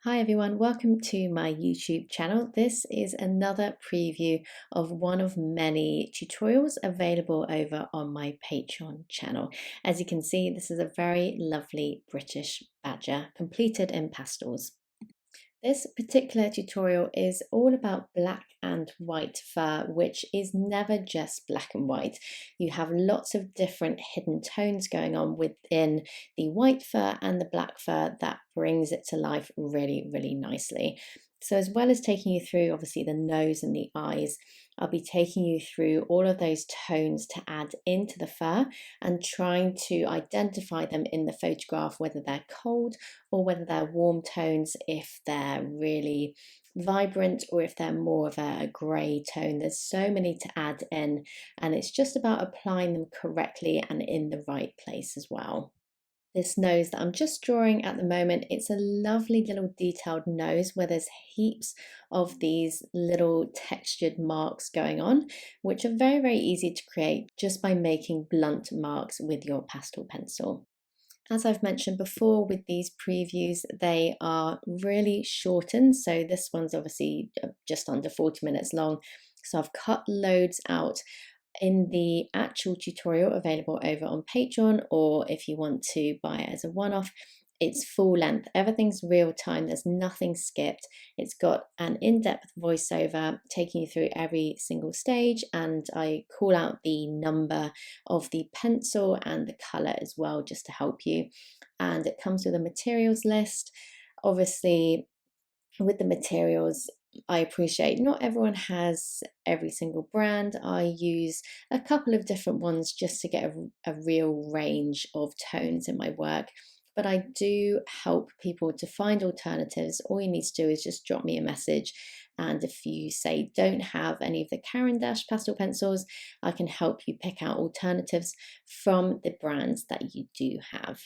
Hi everyone, welcome to my YouTube channel. This is another preview of one of many tutorials available over on my Patreon channel. As you can see, this is a very lovely British badger completed in pastels. This particular tutorial is all about black and white fur, which is never just black and white. You have lots of different hidden tones going on within the white fur and the black fur that brings it to life really, really nicely. So as well as taking you through obviously the nose and the eyes, I'll be taking you through all of those tones to add into the fur and trying to identify them in the photograph, whether they're cold or whether they're warm tones, if they're really vibrant or if they're more of a grey tone. There's so many to add in, and it's just about applying them correctly and in the right place as well. This nose that I'm just drawing at the moment, it's a lovely little detailed nose where there's heaps of these little textured marks going on, which are very, very easy to create just by making blunt marks with your pastel pencil. As I've mentioned before with these previews, they are really shortened. So this one's obviously just under 40 minutes long. So I've cut loads out in the actual tutorial available over on Patreon, or if you want to buy it as a one-off, it's full length. Everything's real time. There's nothing skipped. It's got an in-depth voiceover taking you through every single stage, and I call out the number of the pencil and the color as well, just to help you. And it comes with a materials list. Obviously, with the materials, I appreciate not everyone has every single brand. I use a couple of different ones just to get a real range of tones in my work. But I do help people to find alternatives. All you need to do is just drop me a message. And if you say don't have any of the Caran d'Ache pastel pencils, I can help you pick out alternatives from the brands that you do have.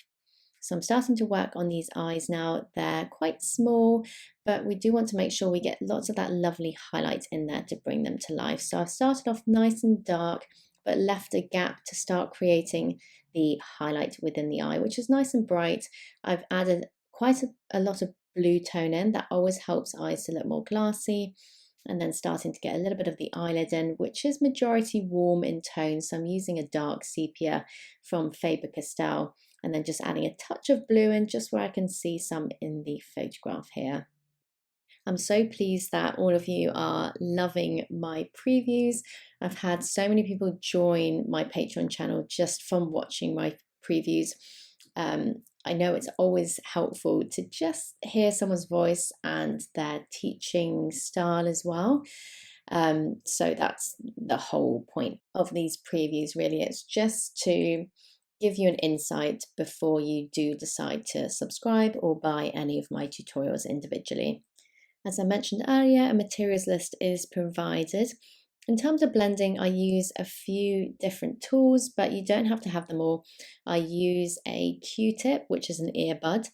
So I'm starting to work on these eyes now. They're quite small, but we do want to make sure we get lots of that lovely highlight in there to bring them to life. So I've started off nice and dark, but left a gap to start creating the highlight within the eye, which is nice and bright. I've added quite a lot of blue tone in. That always helps eyes to look more glassy. And then starting to get a little bit of the eyelid in, which is majority warm in tone. So I'm using a dark sepia from Faber-Castell, and then just adding a touch of blue in just where I can see some in the photograph here. I'm so pleased that all of you are loving my previews. I've had so many people join my Patreon channel just from watching my previews. I know it's always helpful to just hear someone's voice and their teaching style as well. So that's the whole point of these previews, really. It's just to give you an insight before you do decide to subscribe or buy any of my tutorials individually. As I mentioned earlier, a materials list is provided. In terms of blending, I use a few different tools, but you don't have to have them all. I use a Q-tip, which is an earbud,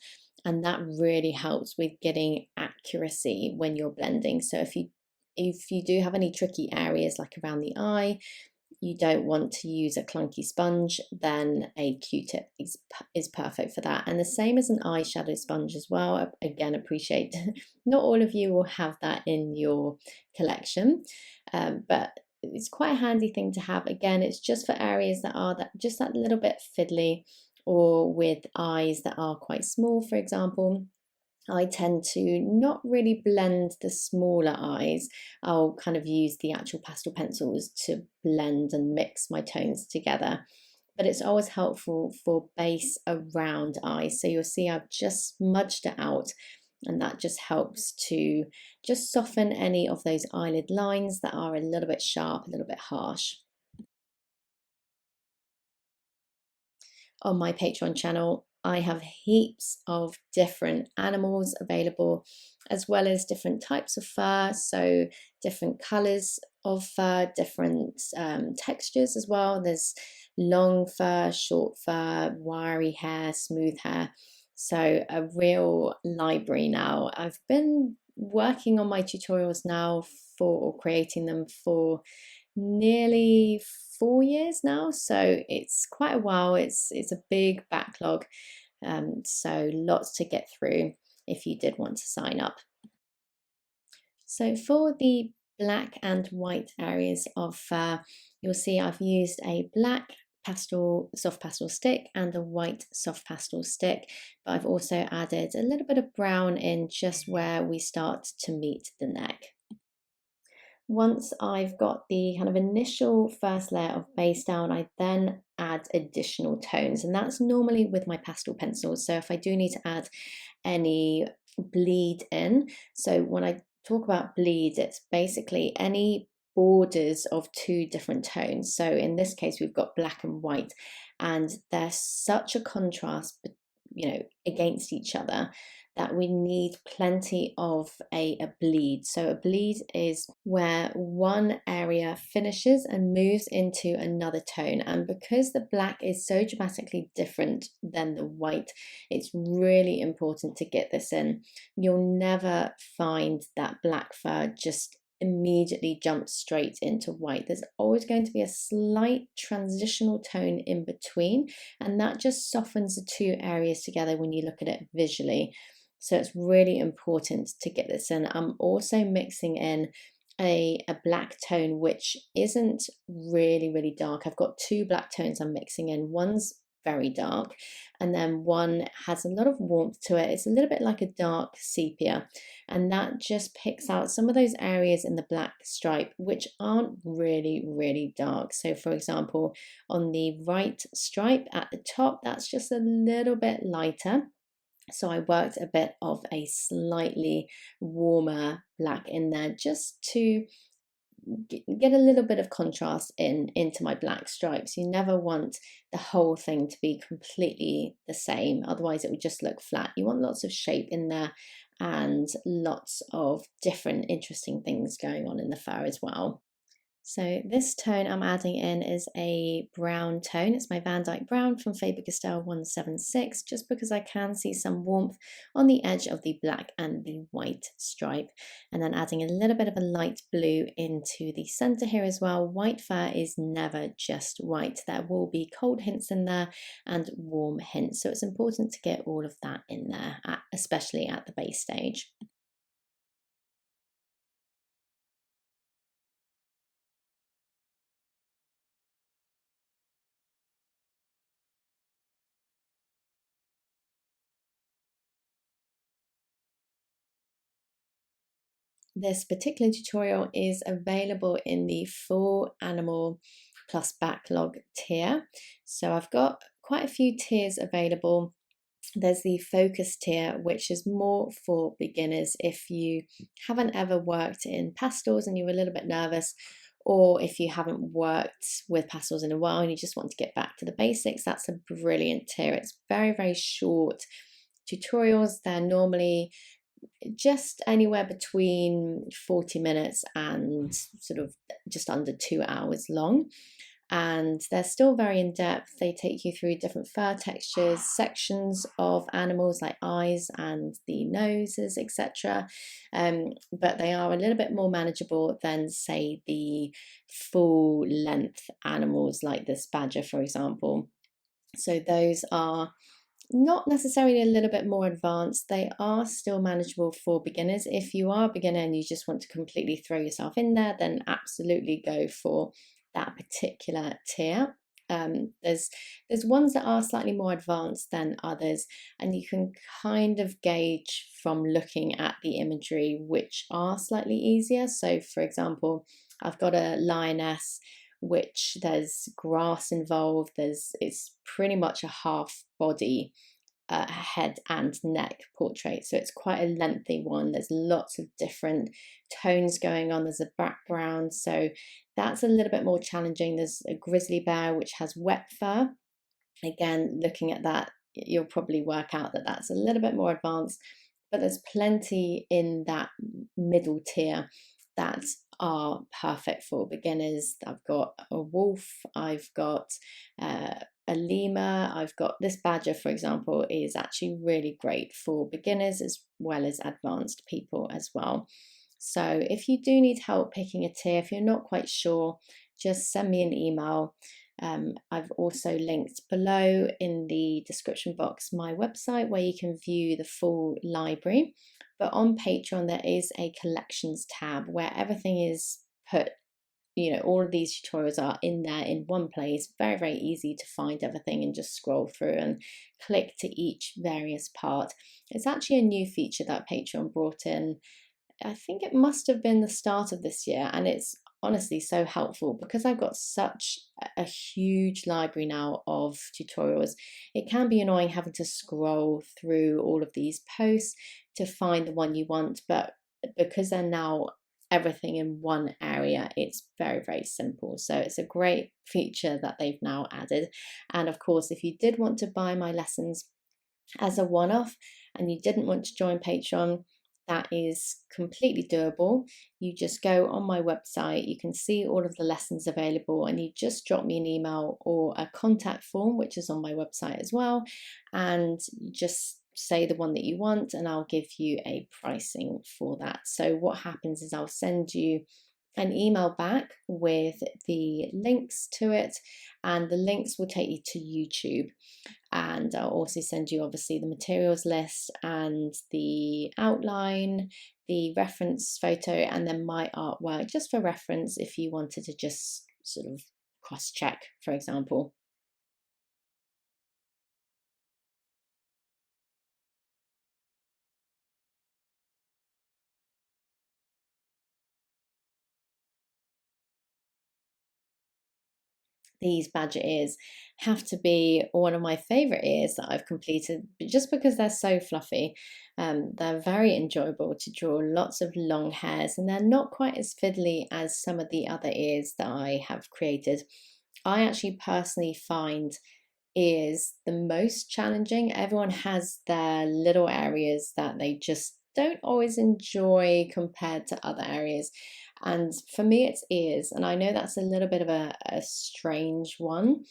and that really helps with getting accuracy when you're blending. So if you do have any tricky areas like around the eye, you don't want to use a clunky sponge, then a Q-tip is perfect for that. And the same as an eyeshadow sponge as well. Again, appreciate not all of you will have that in your collection, but it's quite a handy thing to have. Again, it's just for areas that are just that little bit fiddly, or with eyes that are quite small, for example. I tend to not really blend the smaller eyes. I'll kind of use the actual pastel pencils to blend and mix my tones together. But it's always helpful for base around eyes. So you'll see I've just smudged it out, and that just helps to just soften any of those eyelid lines that are a little bit sharp, a little bit harsh. On my Patreon channel, I have heaps of different animals available, as well as different types of fur, so different colors of fur, different textures as well. There's long fur, short fur, wiry hair, smooth hair. So a real library now. I've been working on my tutorials now or creating them for nearly 4 years now, so it's quite a while. It's a big backlog, so lots to get through. if you did want to sign up. So for the black and white areas of fur, you'll see I've used a black soft pastel stick and a white soft pastel stick, but I've also added a little bit of brown in just where we start to meet the neck. Once I've got the kind of initial first layer of base down, I then add additional tones, and that's normally with my pastel pencils. So if I do need to add any bleed in, so when I talk about bleed, it's basically any borders of two different tones. So in this case, we've got black and white, and there's such a contrast, against each other, that we need plenty of a bleed. So a bleed is where one area finishes and moves into another tone. And because the black is so dramatically different than the white, it's really important to get this in. You'll never find that black fur just immediately jumps straight into white. There's always going to be a slight transitional tone in between, and that just softens the two areas together when you look at it visually. So it's really important to get this in. I'm also mixing in a black tone which isn't really dark. I've got two black tones I'm mixing in. One's very dark, and then one has a lot of warmth to it. It's a little bit like a dark sepia, and that just picks out some of those areas in the black stripe which aren't really dark. So for example, on the right stripe at the top, that's just a little bit lighter. So I worked a bit of a slightly warmer black in there just to get a little bit of contrast into my black stripes. You never want the whole thing to be completely the same, otherwise it would just look flat. You want lots of shape in there and lots of different interesting things going on in the fur as well. So this tone I'm adding in is a brown tone. It's my Van Dyke Brown from Faber-Castell 176, just because I can see some warmth on the edge of the black and the white stripe. And then adding a little bit of a light blue into the center here as well. White fur is never just white. There will be cold hints in there and warm hints. So it's important to get all of that in there, especially at the base stage. This particular tutorial is available in the full animal plus backlog tier. So I've got quite a few tiers available. There's the focus tier, which is more for beginners if you haven't ever worked in pastels and you're a little bit nervous, or if you haven't worked with pastels in a while and you just want to get back to the basics. That's a brilliant tier. It's very short tutorials. They're normally just anywhere between 40 minutes and sort of just under 2 hours long. And they're still very in depth. They take you through different fur textures, sections of animals like eyes and the noses, etc. But they are a little bit more manageable than, say, the full length animals like this badger, for example. So those are not necessarily a little bit more advanced. They are still manageable for beginners. If you are a beginner and you just want to completely throw yourself in there, then absolutely go for that particular tier. There's ones that are slightly more advanced than others, and you can kind of gauge from looking at the imagery which are slightly easier. So for example, I've got a lioness which there's grass involved. It's pretty much a half body head and neck portrait, so it's quite a lengthy one. There's lots of different tones going on. There's a background, so that's a little bit more challenging. There's a grizzly bear which has wet fur. Again, looking at that, you'll probably work out that that's a little bit more advanced, but there's plenty in that middle tier that are perfect for beginners. I've got a wolf, I've got a lemur, I've got this badger, for example, is actually really great for beginners as well as advanced people as well. So if you do need help picking a tier, if you're not quite sure, just send me an email. I've also linked below in the description box my website where you can view the full library. But on Patreon, there is a collections tab where everything is put, all of these tutorials are in there in one place. Very, very easy to find everything and just scroll through and click to each various part. It's actually a new feature that Patreon brought in. I think it must have been the start of this year, and it's honestly so helpful because I've got such a huge library now of tutorials. It can be annoying having to scroll through all of these posts to find the one you want, but because they're now everything in one area, it's very, very simple. So it's a great feature that they've now added. And of course, if you did want to buy my lessons as a one-off and you didn't want to join Patreon, that is completely doable. You just go on my website, you can see all of the lessons available, and you just drop me an email or a contact form, which is on my website as well, and just say the one that you want and I'll give you a pricing for that. So what happens is I'll send you an email back with the links to it, and the links will take you to YouTube. And I'll also send you obviously the materials list and the outline, the reference photo, and then my artwork just for reference if you wanted to just sort of cross check, for example. These badger ears have to be one of my favorite ears that I've completed just because they're so fluffy. They're very enjoyable to draw, lots of long hairs, and they're not quite as fiddly as some of the other ears that I have created. I actually personally find ears the most challenging. Everyone has their little areas that they just don't always enjoy compared to other areas. And for me, it's ears. And I know that's a little bit of a strange one,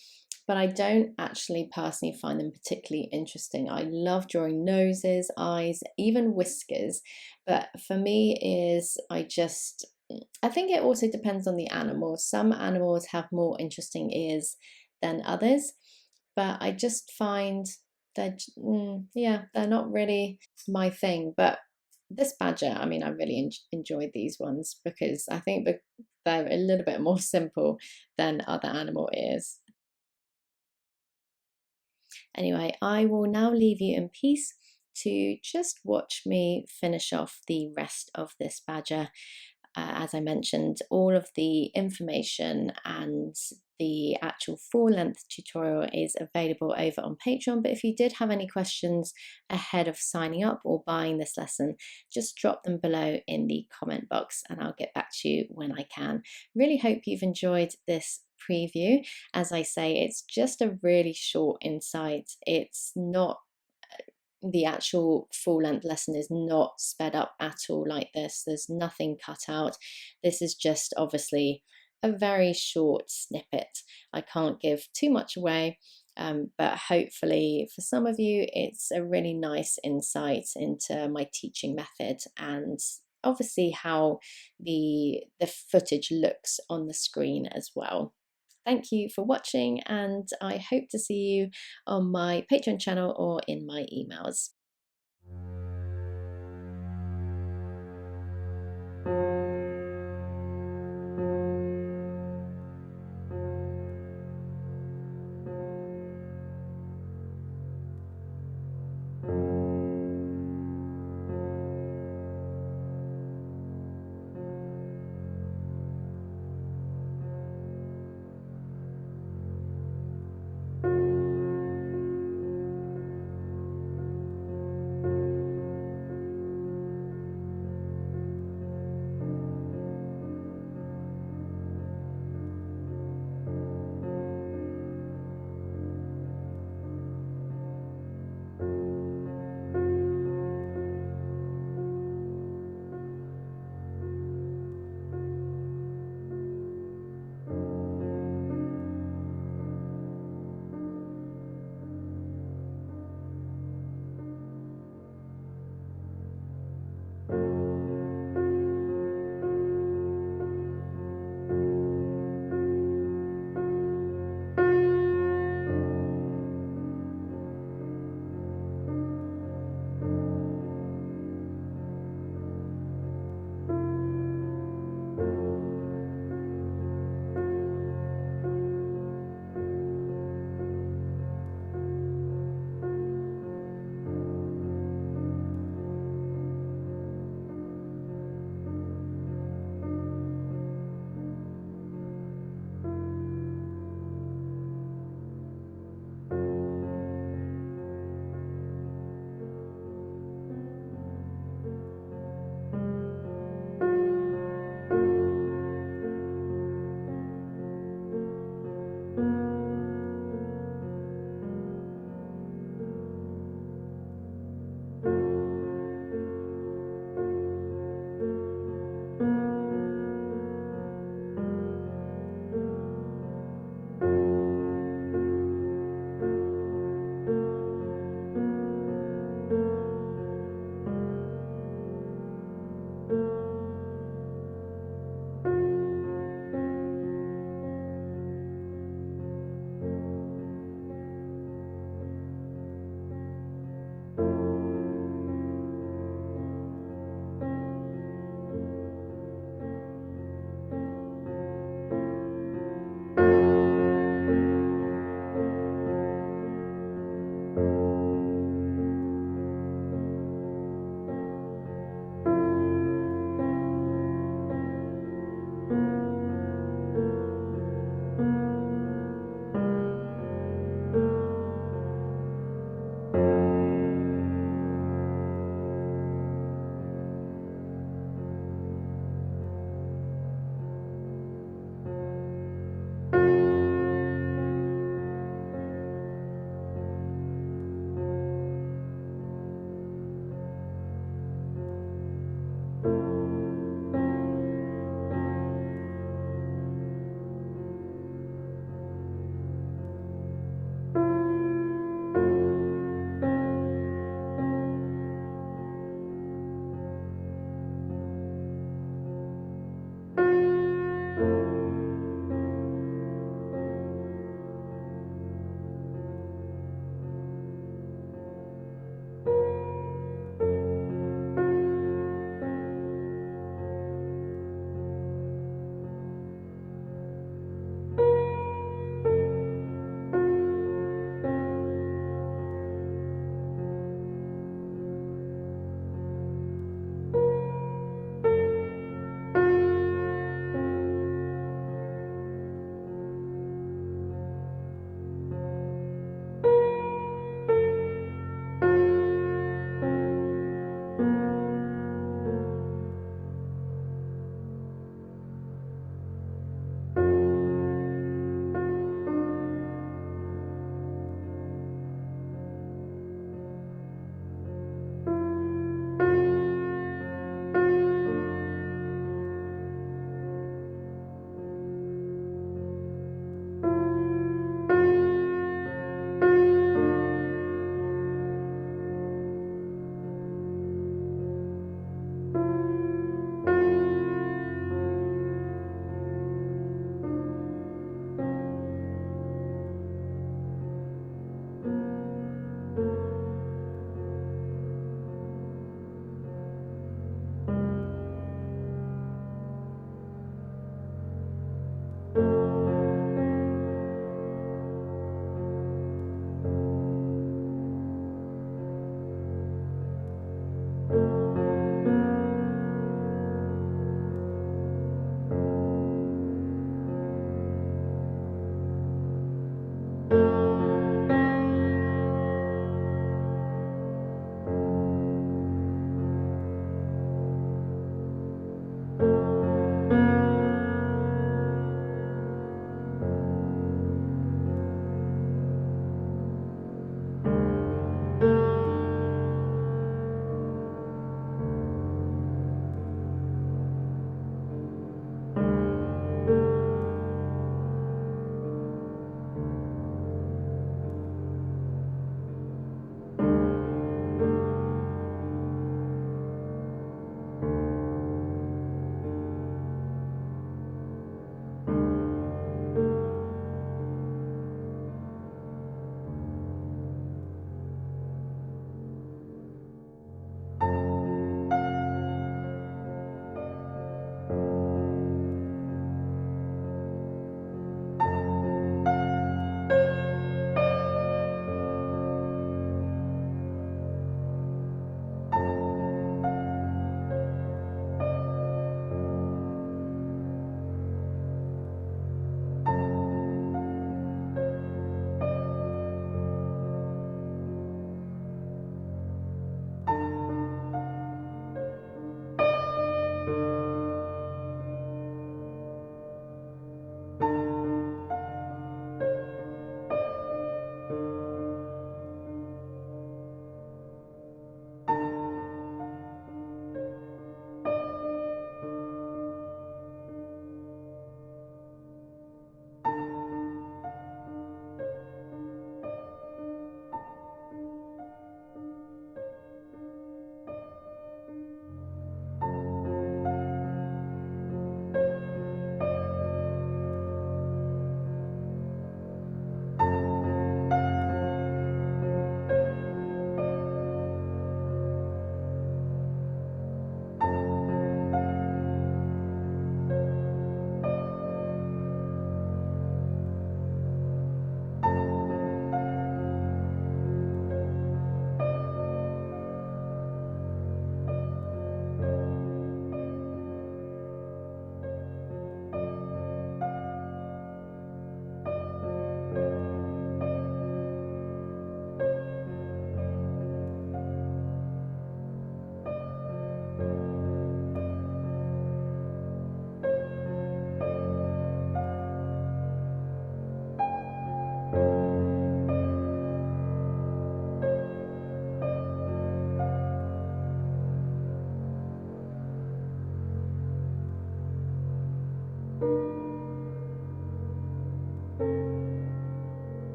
but I don't actually personally find them particularly interesting. I love drawing noses, eyes, even whiskers. But for me, ears, I think it also depends on the animal. Some animals have more interesting ears than others, but I just find that, yeah, they're not really my thing. But this badger, I mean, I really enjoyed these ones because I think they're a little bit more simple than other animal ears. Anyway, I will now leave you in peace to just watch me finish off the rest of this badger. As I mentioned, all of the information and the actual full-length tutorial is available over on Patreon. But if you did have any questions ahead of signing up or buying this lesson, just drop them below in the comment box and I'll get back to you when I can. Really hope you've enjoyed this preview. As I say, it's just a really short insight. It's not, the actual full length lesson is not sped up at all like this. There's nothing cut out. This is just obviously a very short snippet. I can't give too much away, but hopefully for some of you, it's a really nice insight into my teaching method and obviously how the footage looks on the screen as well. Thank you for watching, and I hope to see you on my Patreon channel or in my emails.